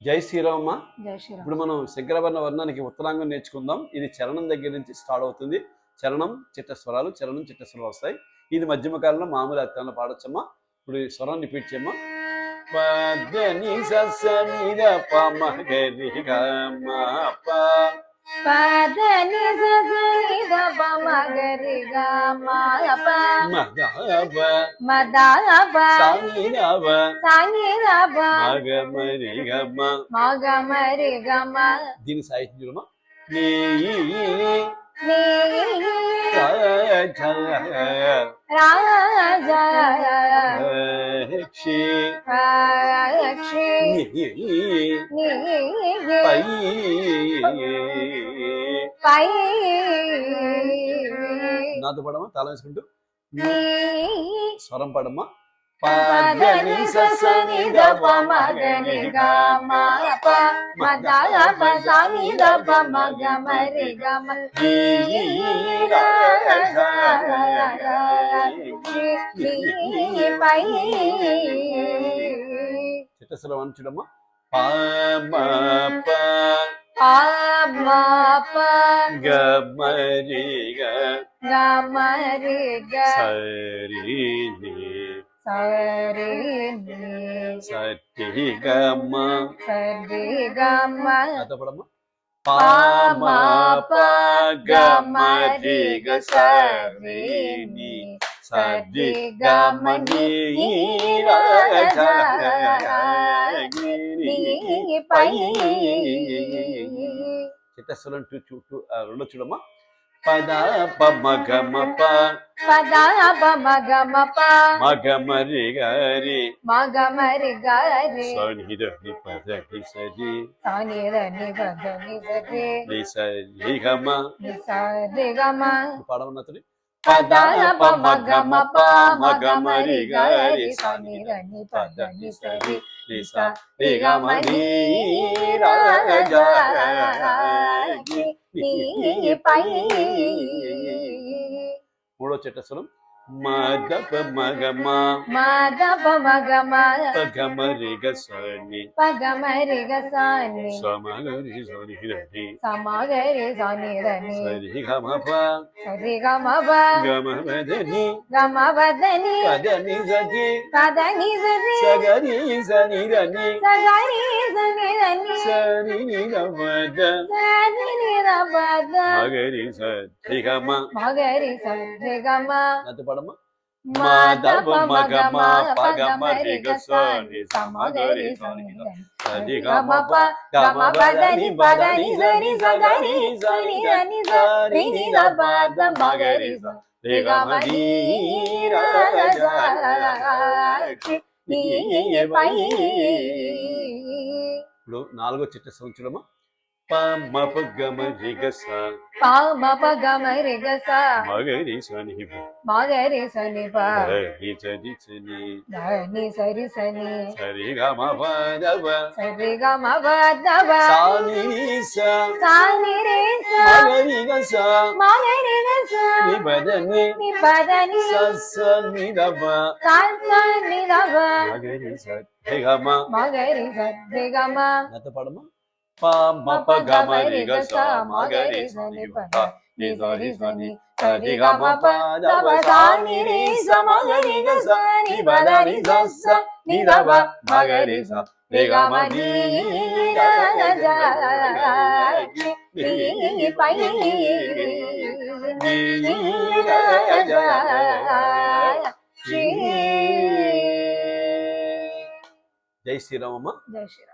జై శ్రీరామమ్మ. జై శ్రీరామ్. ఇప్పుడు మనం శంకరవర్ణ వర్ణానికి ఉత్తరాంగం నేర్చుకుందాం. ఇది చరణం దగ్గర నుంచి స్టార్ట్ అవుతుంది. చరణం చిట్టస్వరాలు, చరణం చిట్టస్వరాలు వస్తాయి. ఇది మధ్యమ కాలంలో మామూలు అర్థంలో పాడొచ్చమ్మా. ఇప్పుడు ఈ స్వరం రిపీట్ చేయమ్మా. పదని సని ద ప మ గ రి గ మ ప పదని సని ద ప మ గ రి గ మ ప మ ద ప మ ద ప సని ద ప సని ద ప మ గ మ రి గ మ మ గ మ రి గ మ. దీని సాహిత్యం చూడమ్మా. నీ రాజా క్షి పై నాతో పడమ్మా, తాళం వేసుకుంటూ స్వరం పడమ్మా. పదని సని ద ప మ గ రి గ మ ప మ ద ప సని ద ప మ గ మ రి గ మ. పై చిట్టస్వరం అని చూడమ్మా. ప మ ప ఆ మ ప గ మ రి గ గ మ రి గ సరి ని సరి ని సరి గ మ సరి గ మ. నాతో పడమ్మా. ప మ ప గ మ రి గ సరి ని సరి గ మ ని పై చిట్టస్వరం రెండు చూడమ్మా. పద ప మ గ మ ప పద ప మ గ మ ప మ గ మ రి గ రి మ గ మ రి గ రి సని ద ని ప ద ని సరి సని ద ని ప ద ని సరి ని సరి గ మ. ని సరి గ మ. పాడమన్నా తల్లి. పద ప మ గ మ ప మ గ మ రి గ రి సని ద ని ప ద ని సరి ని సరి గ మ ని రాజా ని పై. మూడో చిట్టస్వరం. మ ద ప మ గ మ మ ద ప మ గ మ ప గ మ రి గ సని ప గ మ రి గ సని స మ గ రి సని ద ని స మ గ రి సని ద ని సరి గ మ ప సరి గ మ ప గ మ మ ద ని గ మ ప ద ని ప ద ని స ని ప ద ని స ని స గ రి స ని ద ని స గ రి స ని ద ని స ని ని ద ప ద స ని ని ద ప ద మ గ రి స రి గ మ. మ గ రి స రి గ మ. నాతో పడమ్మా. మ ద ప మ గ మ ప గ మ రి గ స ని స మ గ రి స ని ద ని సరి గ మ ప గ మ ప ద ని ప ద ని స ని స గ రి స ని ద ని స రి ని ద ప ద మ గ రి స రి గ మ ని రాజా ని పై. ఇప్పుడు నాలుగో చిట్టస్వరం చూడమ్మా. ప మ ప గ మ రి గ స ప మ ప గ మ రి గ స మ గ రి స ని ప మ గ రి స ని ప ద ని స ని స ని ద ని స రి స ని సరి గ మ ప ద ప సరి గ మ ప ద ప స ని ని స స ని రి స మ గ రి గ స మ గ రి గ స ని ప ద ని ని ప ద ని స స ని ద ప స స ని ద ప మ గ రి స రి గ మ. మ గ రి స రి గ మ. నాతో పడమ్మా. ప మ ప గ మ రి గ స మ గ రి స ని ప ని స రి స ని స రి గ మ ప ద ప స ని రి స మ గ రి గ స ని ప ద ని స స ని ద ప మ గ రి స రి గ మ ని రాజా ని పై. ని రాజా శ్రీ. జై శ్రీరామమ్మ. జై శ్రీరామ్.